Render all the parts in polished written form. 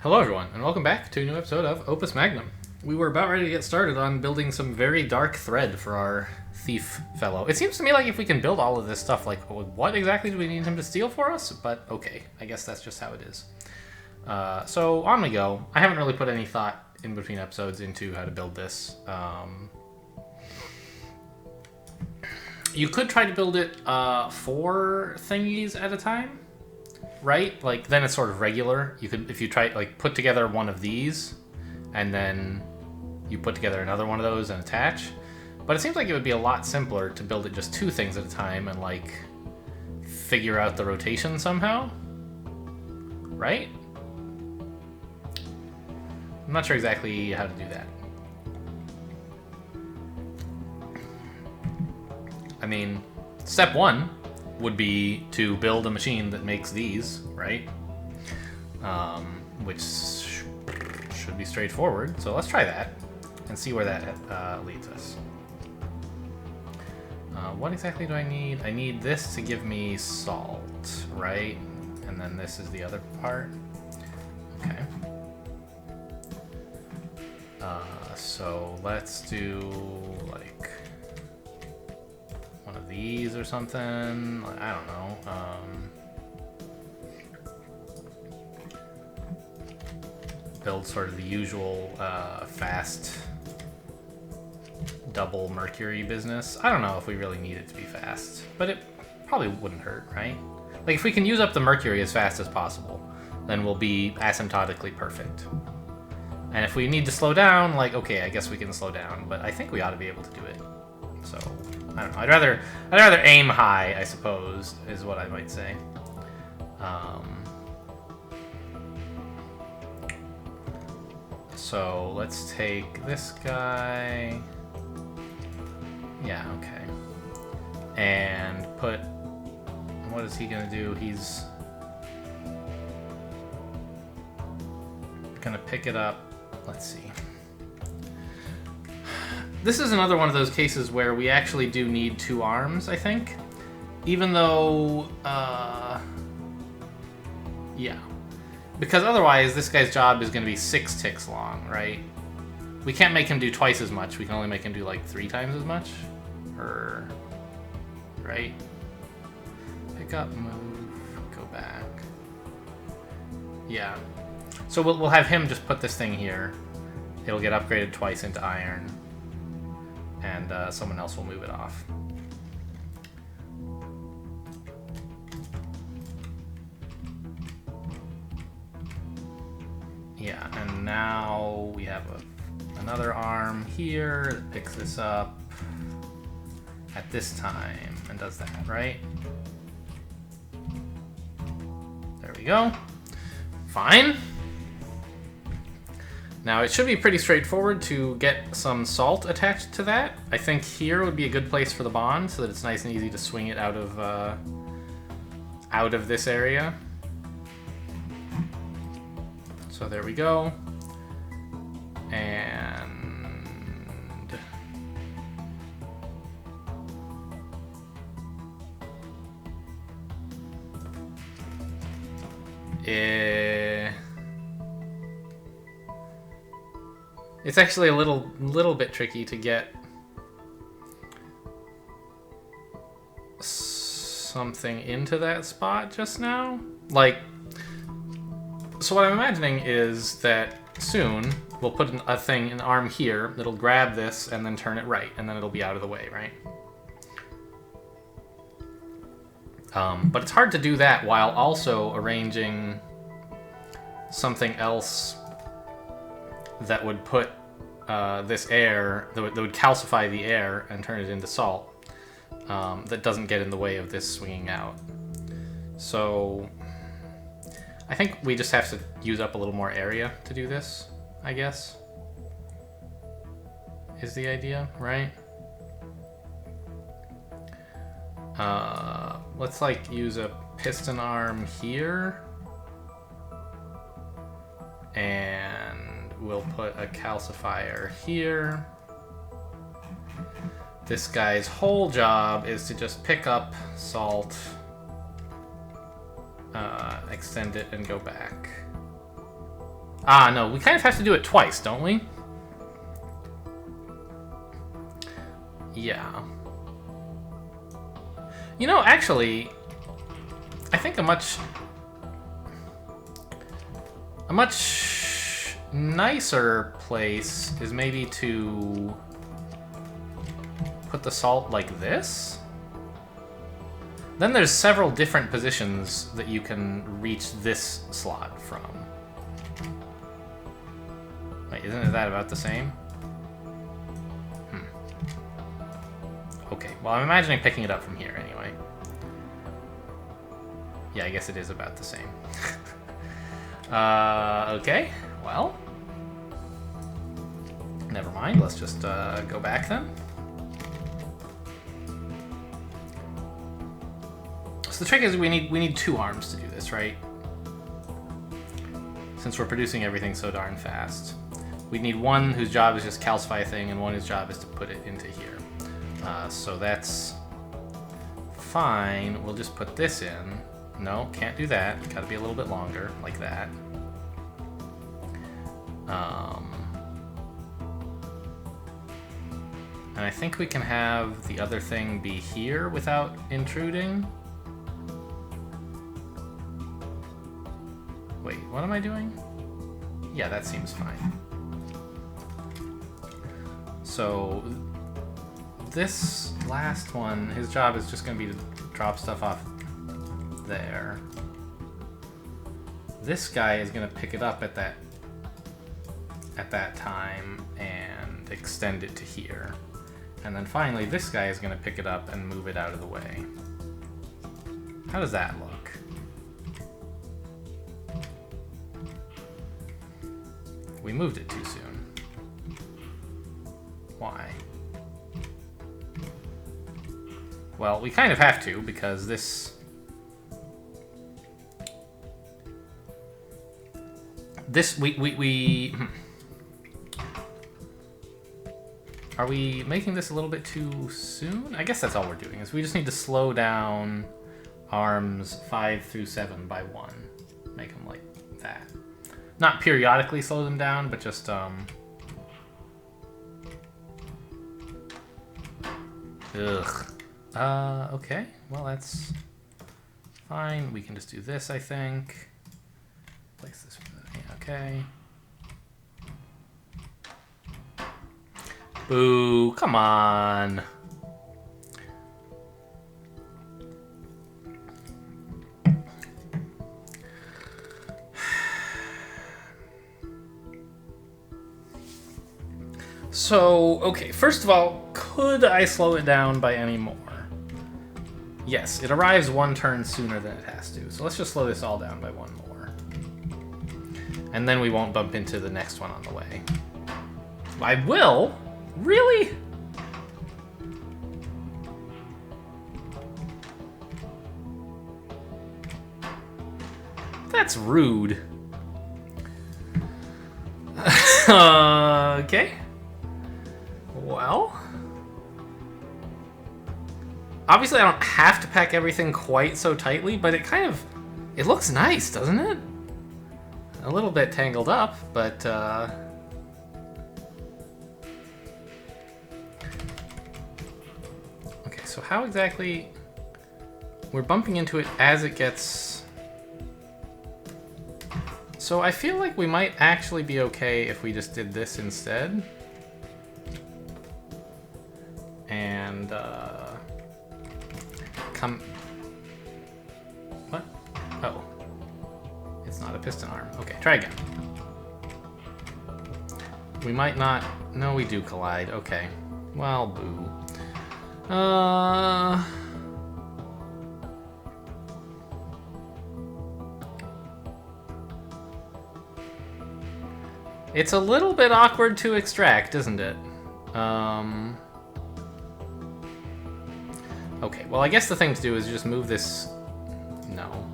Hello everyone, and welcome back to a new episode of Opus Magnum. We were about ready to get started on building some very dark thread for our thief fellow. It seems to me like if we can build all of this stuff, like, what exactly do we need him to steal for us? But okay, I guess that's just how it is. So on we go. I haven't really put any thought in between episodes into how to build this. You could try to build it 4 thingies at a time. Right? Like, then it's sort of regular. You could, if you try, like, put together one of these, and then you put together another one of those and attach. But it seems like it would be a lot simpler to build it just 2 things at a time and, like, figure out the rotation somehow. Right? I'm not sure exactly how to do that. I mean, step 1 would be to build a machine that makes these, right? Which should be straightforward. So let's try that and see where that leads us. What exactly do I need? I need this to give me salt, right? And then this is the other part. Okay. So let's do like one of these or something. I don't know. Build sort of the usual fast double mercury business. I don't know if we really need it to be fast, but it probably wouldn't hurt, right? Like, if we can use up the mercury as fast as possible, then we'll be asymptotically perfect. And if we need to slow down, like, okay, I guess we can slow down, but I think we ought to be able to do it. So I don't know. I'd rather aim high, I suppose, is what I might say. So let's take this guy. Yeah, okay. And put. What is he gonna do? He's gonna pick it up. Let's see. This is another one of those cases where we actually do need 2 arms, I think. Even though, yeah. Because otherwise, this guy's job is going to be 6 ticks long, right? We can't make him do twice as much. We can only make him do, like, 3 times as much. Or, right? Pick up, move, go back. Yeah. So we'll have him just put this thing here. It'll get upgraded twice into iron. And someone else will move it off. Yeah, and now we have another arm here that picks this up at this time and does that, right? There we go. Fine. Now, it should be pretty straightforward to get some salt attached to that. I think here would be a good place for the bond, so that it's nice and easy to swing it out of this area. So there we go. And it's actually a little bit tricky to get something into that spot just now. Like, so what I'm imagining is that soon we'll put an arm here that'll grab this and then turn it right, and then it'll be out of the way, right? But it's hard to do that while also arranging something else that would put this air, that would calcify the air and turn it into salt, that doesn't get in the way of this swinging out. So I think we just have to use up a little more area to do this, I guess, is the idea, right? Let's like use a piston arm here, and we'll put a calcifier here. This guy's whole job is to just pick up salt, extend it, and go back. Ah, no, we kind of have to do it twice, don't we? Yeah. You know, actually, I think a much nicer place is maybe to put the salt like this. Then there's several different positions that you can reach this slot from. Wait, isn't that about the same? Okay, well, I'm imagining picking it up from here anyway. Yeah, I guess it is about the same. Okay, well. Never mind, let's just go back then. So the trick is we need 2 arms to do this, right? Since we're producing everything so darn fast. We need one whose job is just calcify a thing, and one whose job is to put it into here. So that's fine. We'll just put this in. No, can't do that. Gotta be a little bit longer, like that. And I think we can have the other thing be here without intruding. Wait, what am I doing? Yeah, that seems fine. So this last one, his job is just going to be to drop stuff off there. This guy is going to pick it up at that time and extend it to here. And then finally, this guy is going to pick it up and move it out of the way. How does that look? We moved it too soon. Why? Well, we kind of have to, because this... Are we making this a little bit too soon? I guess that's all we're doing, is we just need to slow down arms 5 through 7 by 1. Make them like that. Not periodically slow them down, but just, okay. Well, that's fine. We can just do this, I think. Place this, yeah, okay. Boo, come on. So, okay, first of all, could I slow it down by any more? Yes, it arrives 1 turn sooner than it has to, so let's just slow this all down by 1 more. And then we won't bump into the next one on the way. I will? Really? That's rude. Okay. Well. Obviously, I don't have to pack everything quite so tightly, but it looks nice, doesn't it? A little bit tangled up, but, okay, so how exactly... We're bumping into it as it gets... So I feel like we might actually be okay if we just did this instead. And, come... What? Oh. It's not a piston arm. Okay, try again. We might not... No, we do collide. Okay. Well, boo. It's a little bit awkward to extract, isn't it? Okay, well, I guess the thing to do is just move this... No.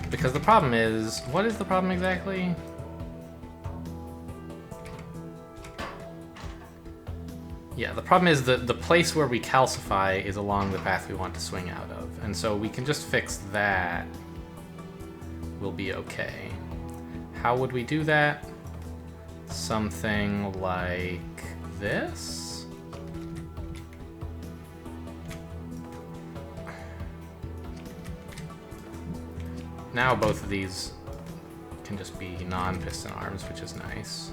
Because the problem is... What is the problem exactly? Yeah, the problem is that the place where we calcify is along the path we want to swing out of. And so we can just fix that. We'll be okay. How would we do that? Something like this? Now both of these can just be non-piston arms, which is nice.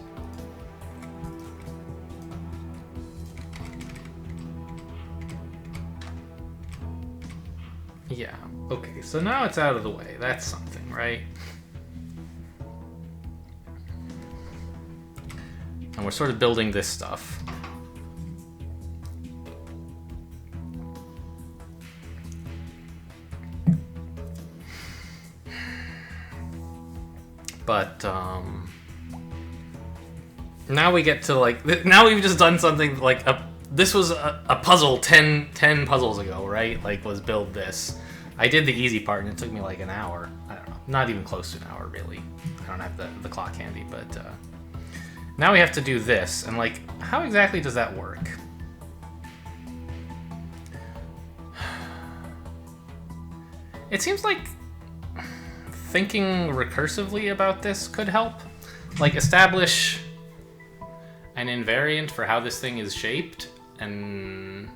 Yeah, okay, so now it's out of the way. That's something, right? And we're sort of building this stuff. But, now we get to, like, now we've just done something, like, this was a puzzle 10 puzzles ago, right? Like, was build this. I did the easy part, and it took me, like, an hour. I don't know. Not even close to an hour, really. I don't have the clock handy, but, now we have to do this, and, like, how exactly does that work? It seems like thinking recursively about this could help. Like, establish an invariant for how this thing is shaped, and...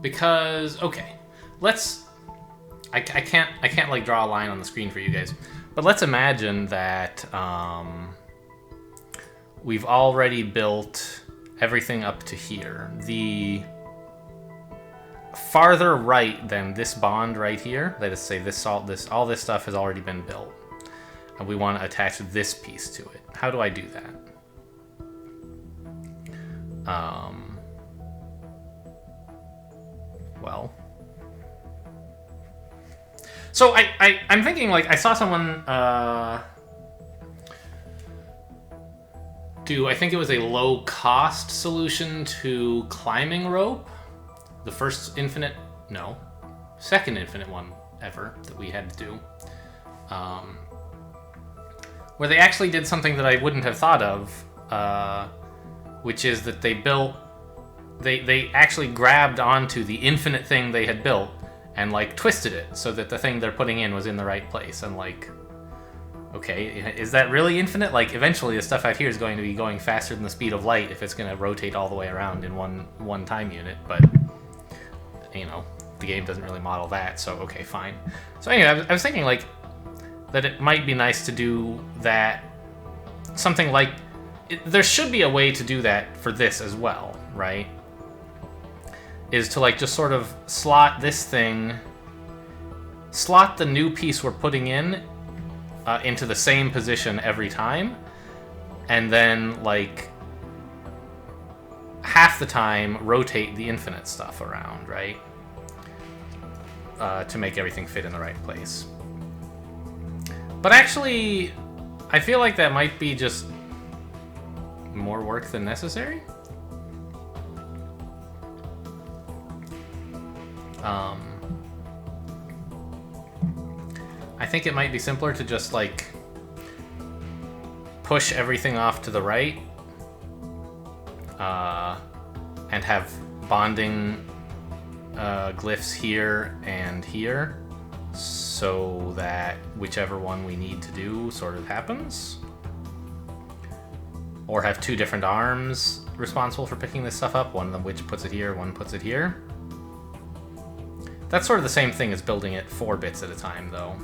Because, okay, let's... I can't like draw a line on the screen for you guys, but let's imagine that we've already built everything up to here. The farther right than this bond right here, let us say all this stuff has already been built, and we want to attach this piece to it. How do I do that? Well, so I'm thinking, like, I saw someone do, I think it was a low-cost solution to climbing rope. The second infinite one ever that we had to do. Where they actually did something that I wouldn't have thought of, which is that they actually grabbed onto the infinite thing they had built and, like, twisted it so that the thing they're putting in was in the right place. And, like, okay, is that really infinite? Like, eventually the stuff out here is going to be going faster than the speed of light if it's going to rotate all the way around in one time unit, but, you know, the game doesn't really model that, so okay, fine. So anyway, I was thinking, like, that it might be nice to do that, something like, there should be a way to do that for this as well, right? Is to, like, just sort of slot this thing, slot the new piece we're putting in into the same position every time, and then, like, half the time rotate the infinite stuff around, right? To make everything fit in the right place. But actually, I feel like that might be just more work than necessary. I think it might be simpler to just, like, push everything off to the right, and have bonding glyphs here and here, so that whichever one we need to do sort of happens. Or have two different arms responsible for picking this stuff up, one of them which puts it here, one puts it here. That's sort of the same thing as building it 4 bits at a time, though.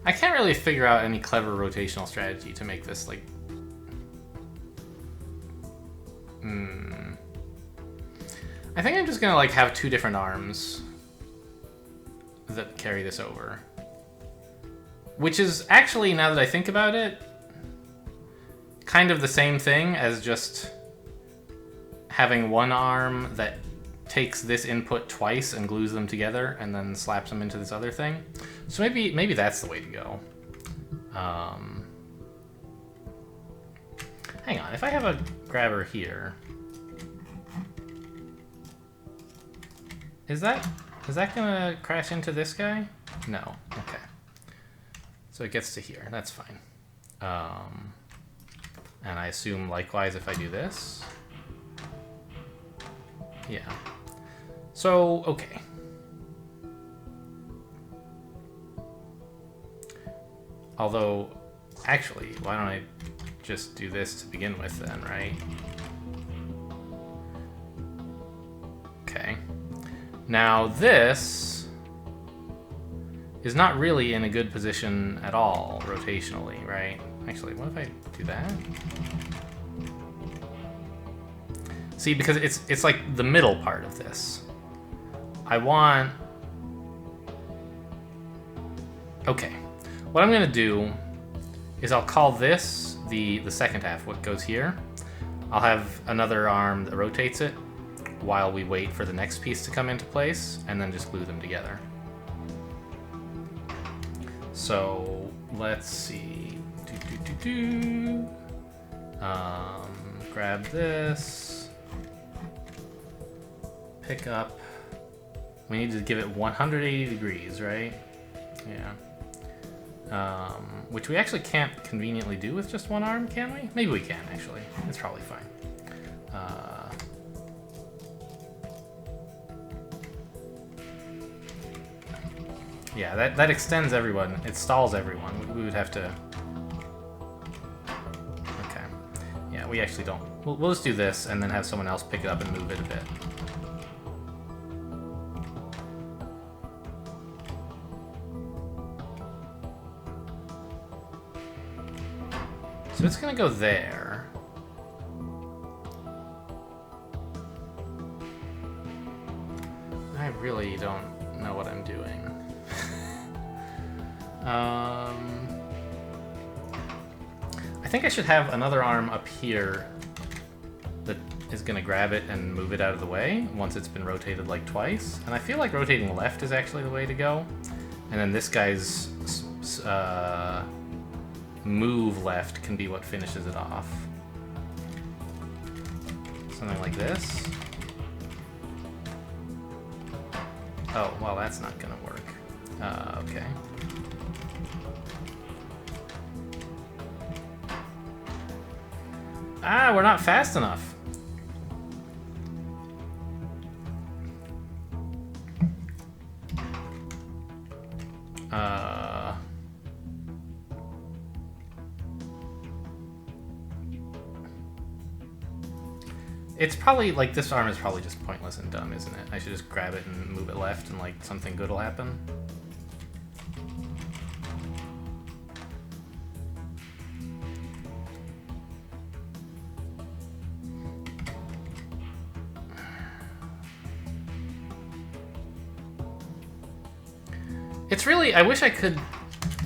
I can't really figure out any clever rotational strategy to make this, like... I think I'm just gonna, like, have 2 different arms that carry this over. Which is actually, now that I think about it, kind of the same thing as just having one arm that takes this input twice and glues them together and then slaps them into this other thing. So maybe that's the way to go. Hang on, if I have a grabber here, is that gonna crash into this guy? No. Okay. So it gets to here. That's fine. And I assume likewise if I do this. Yeah. So, okay. Although, actually, why don't I just do this to begin with then, right? Okay. Now this is not really in a good position at all, rotationally, right? Actually, what if I do that? See, because it's like the middle part of this. I want... Okay. What I'm gonna do is I'll call this the second half, what goes here. I'll have another arm that rotates it while we wait for the next piece to come into place, and then just glue them together. So let's see. Grab this. Pick up. We need to give it 180 degrees, right? Yeah. Which we actually can't conveniently do with just one arm, can we? Maybe we can, actually. It's probably fine. Yeah, that extends everyone. It stalls everyone. We would have to... Okay. Yeah, we actually don't. We'll just do this and then have someone else pick it up and move it a bit. So it's gonna go there. I really don't know what I'm doing. I think I should have another arm up here that is gonna grab it and move it out of the way once it's been rotated like twice. And I feel like rotating left is actually the way to go. And then this guy's move left can be what finishes it off. Something like this. Oh, well, that's not gonna work. Okay. Ah, we're not fast enough. It's probably, like, this arm is probably just pointless and dumb, isn't it? I should just grab it and move it left and, like, something good will happen. It's really, I wish I could,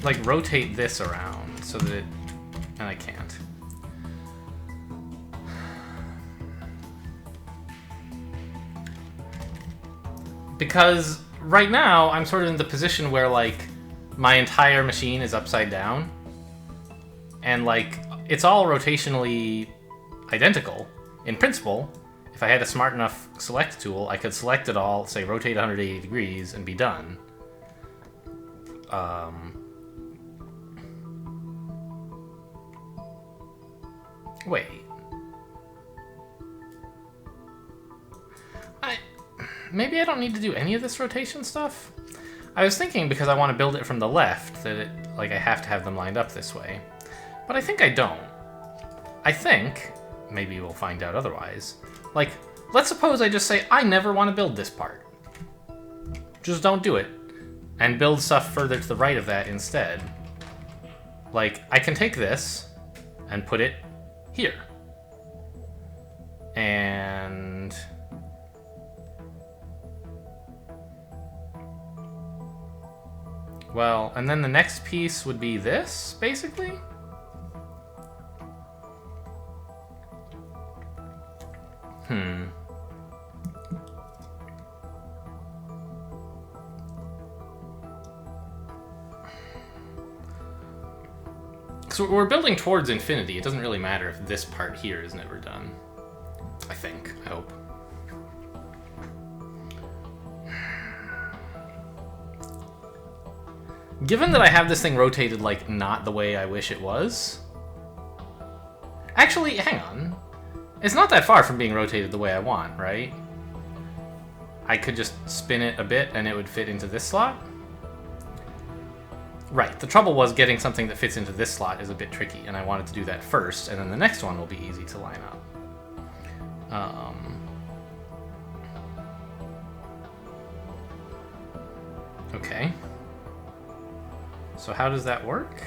like, rotate this around so that it, and I can't. Because right now, I'm sort of in the position where, like, my entire machine is upside down. And, like, it's all rotationally identical. In principle, if I had a smart enough select tool, I could select it all, say, rotate 180 degrees, and be done. Wait. Maybe I don't need to do any of this rotation stuff? I was thinking because I want to build it from the left that I have to have them lined up this way. But I think I don't. I think, maybe we'll find out otherwise, like, let's suppose I just say I never want to build this part. Just don't do it. And build stuff further to the right of that instead. Like, I can take this and put it here. And... well, and then the next piece would be this, basically? Because we're building towards infinity. It doesn't really matter if this part here is never done. I think. I hope. Given that I have this thing rotated, like, not the way I wish it was... Actually, hang on. It's not that far from being rotated the way I want, right? I could just spin it a bit and it would fit into this slot? Right, the trouble was getting something that fits into this slot is a bit tricky, and I wanted to do that first, and then the next one will be easy to line up. Okay. So how does that work?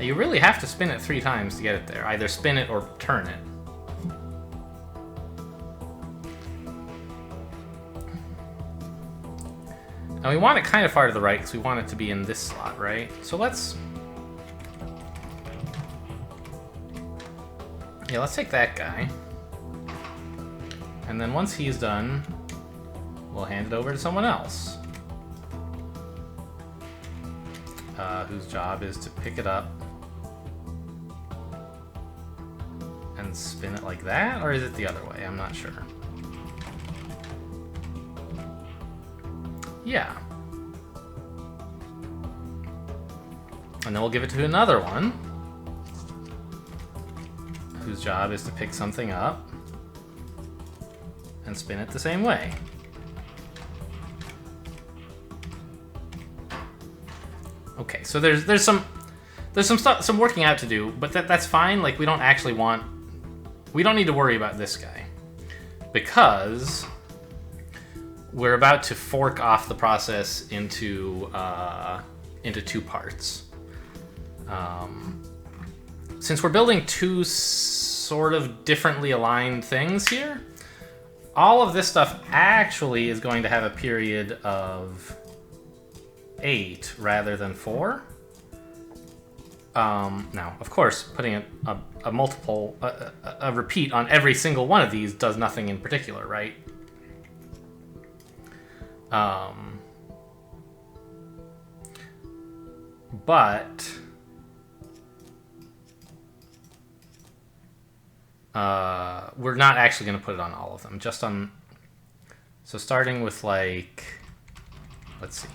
You really have to spin it 3 times to get it there. Either spin it or turn it. Now we want it kind of far to the right because we want it to be in this slot, right? So let's... Yeah, let's take that guy. And then once he's done, we'll hand it over to someone else. Whose job is to pick it up and spin it like that? Or is it the other way? I'm not sure. Yeah. And then we'll give it to another one, whose job is to pick something up and spin it the same way. Okay, so there's some stuff, some working out to do, but that's fine. Like, we don't need to worry about this guy because we're about to fork off the process into 2 parts. Since we're building 2 sort of differently aligned things here, all of this stuff actually is going to have a period of 8 rather than 4. Now, of course, putting a repeat on every single one of these does nothing in particular, right? But we're not actually going to put it on all of them, just on... So starting with, like... Let's see.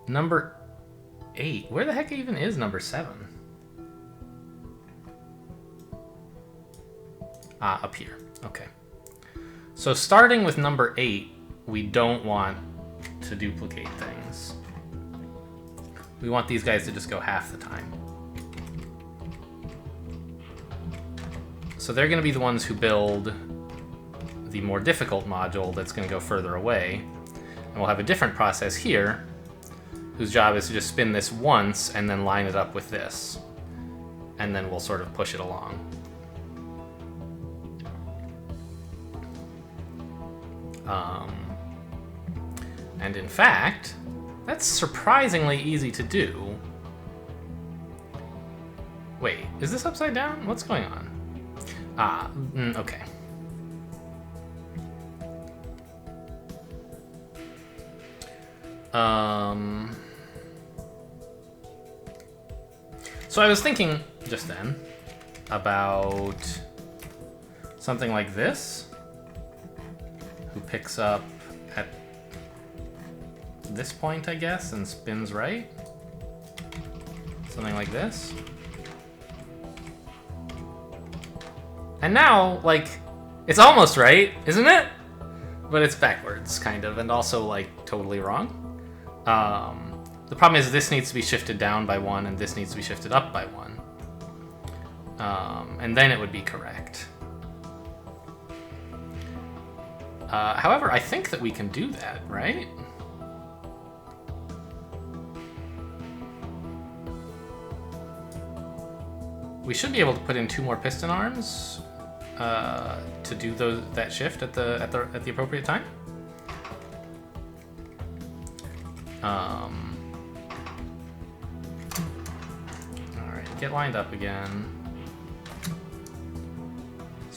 Number 8. Where the heck even is number 7? Ah, up here. Okay. So starting with number 8, we don't want to duplicate things. We want these guys to just go half the time. So they're going to be the ones who build the more difficult module that's going to go further away. And we'll have a different process here, whose job is to just spin this once and then line it up with this. And then we'll sort of push it along. And in fact, that's surprisingly easy to do. Wait, is this upside down? What's going on? Ah, okay. So I was thinking just then about something like this, who picks up at this point, I guess, and spins right. Something like this. And now, like, it's almost right, isn't it? But it's backwards, kind of, and also, like, totally wrong. The problem is this needs to be shifted down by 1, and this needs to be shifted up by 1. And then it would be correct. However, I think that we can do that, right? We should be able to put in 2 more piston arms to do that shift at the appropriate time. All right, get lined up again.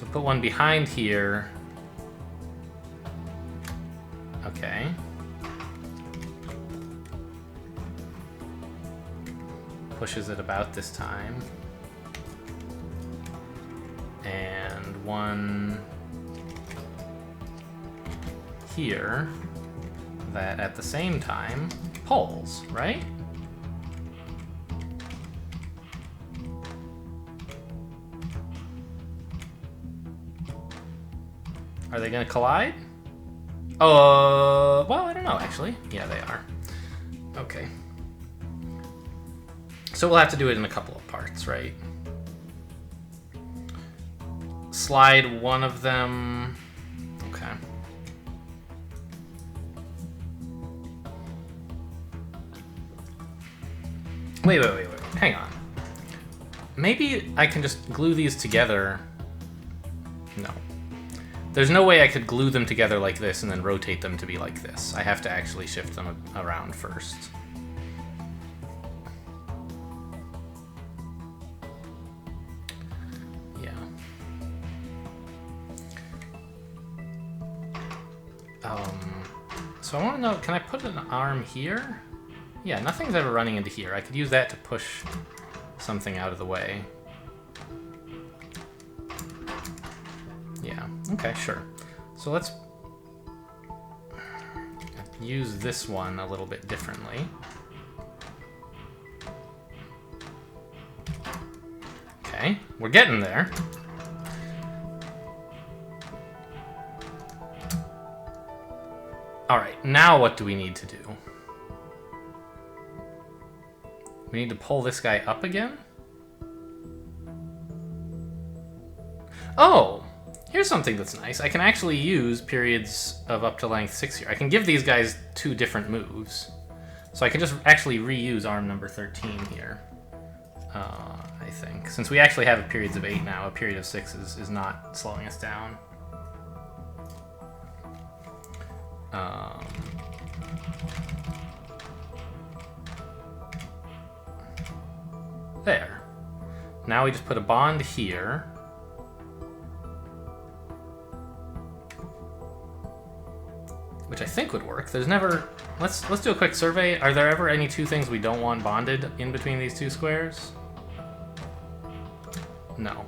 So put one behind here. Okay. Pushes it about this time. And one here that at the same time pulls, right? Are they gonna collide? Well, I don't know, actually. Yeah, they are. Okay. So we'll have to do it in a couple of parts, right? Slide one of them. Okay. Wait. Hang on. Maybe I can just glue these together. No. There's no way I could glue them together like this and then rotate them to be like this. I have to actually shift them around first. Yeah. So I want to know, can I put an arm here? Yeah, nothing's ever running into here. I could use that to push something out of the way. Yeah, okay, sure. So let's use this one a little bit differently. Okay, we're getting there. All right, now what do we need to do? We need to pull this guy up again? Oh! Here's something that's nice. I can actually use periods of up to length 6 here. I can give these guys 2 different moves. So I can just actually reuse arm number 13 here. I think. Since we actually have periods of 8 now, a period of 6 is not slowing us down. There. Now we just put a bond here. Which I think would work. There's never... Let's do a quick survey. Are there ever any 2 things we don't want bonded in between these 2 squares? No.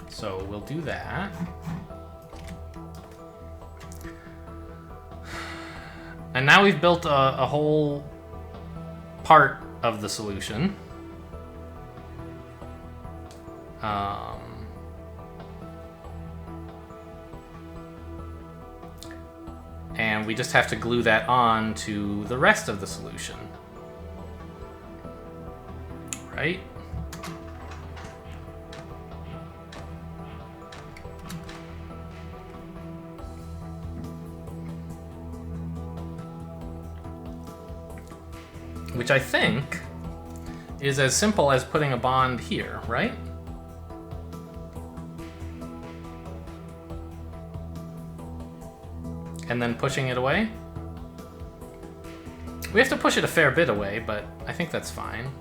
So we'll do that. And now we've built a whole part of the solution. And we just have to glue that on to the rest of the solution. Right? Which I think is as simple as putting a bond here, right? And then pushing it away. We have to push it a fair bit away, but I think that's fine.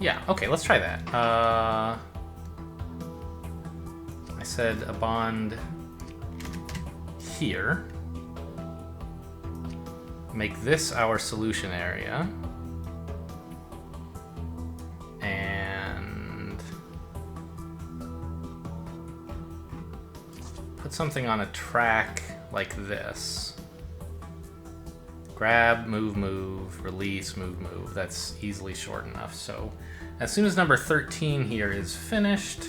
Yeah, okay, let's try that. I said a bond here. Make this our solution area. And put something on a track like this. Grab, move, release, move. That's easily short enough. So as soon as number 13 here is finished,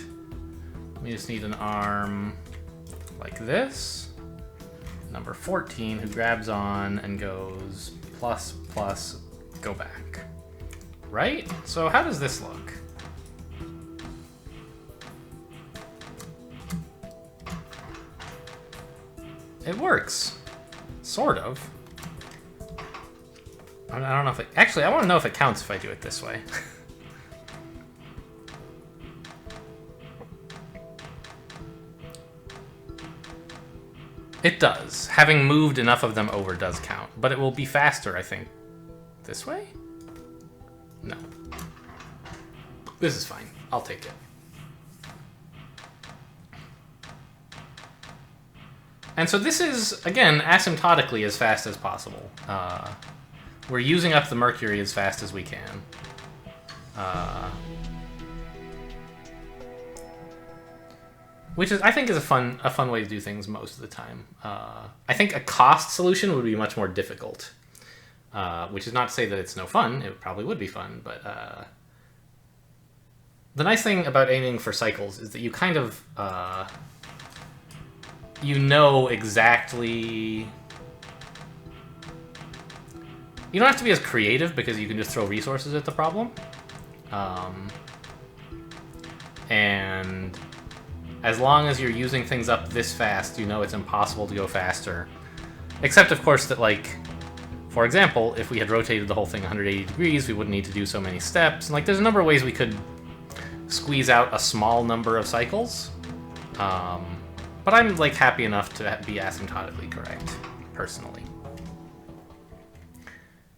we just need an arm like this. Number 14 who grabs on and goes plus, go back. Right? So how does this look? It works. Sort of. I don't know if it... Actually, I want to know if it counts if I do it this way. It does. Having moved enough of them over does count, but it will be faster, I think. This way? No. This is fine. I'll take it. And so this is, again, asymptotically as fast as possible. We're using up the mercury as fast as we can. Which is, I think, is a fun way to do things most of the time. I think a cost solution would be much more difficult. Which is not to say that it's no fun. It probably would be fun, but the nice thing about aiming for cycles is that you kind of you know exactly. You don't have to be as creative because you can just throw resources at the problem, and as long as you're using things up this fast, you know it's impossible to go faster. Except, of course, that, like, for example, if we had rotated the whole thing 180 degrees, we wouldn't need to do so many steps. And, like, there's a number of ways we could squeeze out a small number of cycles. But I'm, like, happy enough to be asymptotically correct, personally.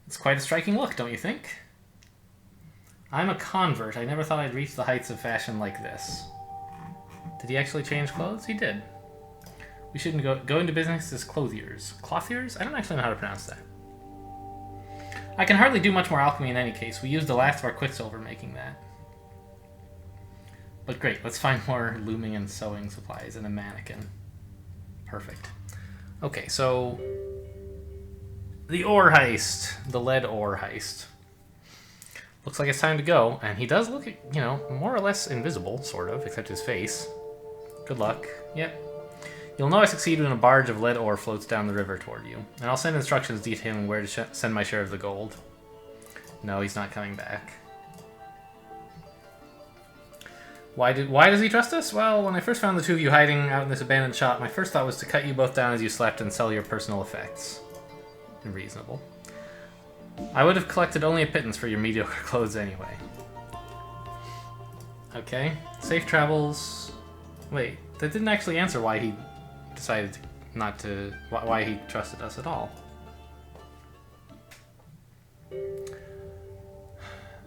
It's quite a striking look, don't you think? I'm a convert. I never thought I'd reach the heights of fashion like this. Did he actually change clothes? He did. We shouldn't go into business as clothiers. Clothiers? I don't actually know how to pronounce that. I can hardly do much more alchemy in any case. We used the last of our quicksilver making that. But great, let's find more looming and sewing supplies and a mannequin. Perfect. Okay, so the ore heist. The lead ore heist. Looks like it's time to go, and he does look, you know, more or less invisible, sort of, except his face. Good luck. Yep. You'll know I succeed when a barge of lead ore floats down the river toward you, and I'll send instructions detailing where to send my share of the gold. No, he's not coming back. Why does he trust us? Well, when I first found the two of you hiding out in this abandoned shop, my first thought was to cut you both down as you slept and sell your personal effects. Reasonable. I would have collected only a pittance for your mediocre clothes anyway. Okay. Safe travels. Wait, that didn't actually answer why he decided not to... why he trusted us at all.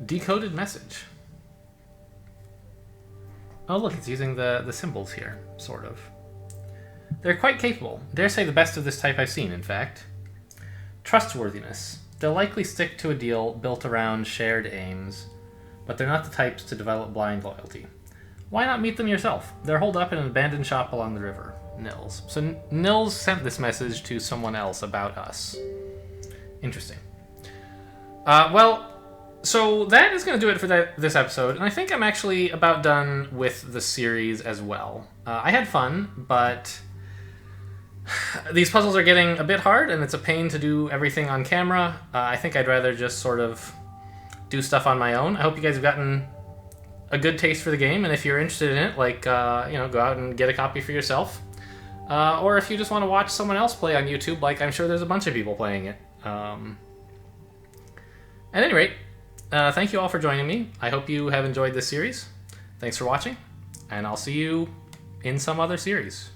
Decoded message. Oh look, it's using the symbols here, sort of. They're quite capable. Dare say the best of this type I've seen, in fact. Trustworthiness. They'll likely stick to a deal built around shared aims, but they're not the types to develop blind loyalty. Why not meet them yourself? They're holed up in an abandoned shop along the river. Nils. So Nils sent this message to someone else about us. Interesting. Well, so that is going to do it for this episode, and I think I'm actually about done with the series as well. I had fun, but these puzzles are getting a bit hard, and it's a pain to do everything on camera. I think I'd rather just sort of do stuff on my own. I hope you guys have gotten a good taste for the game, and if you're interested in it, like, you know, go out and get a copy for yourself. Or if you just want to watch someone else play on YouTube, like I'm sure there's a bunch of people playing it. At any rate, thank you all for joining me. I hope you have enjoyed this series. Thanks for watching, and I'll see you in some other series.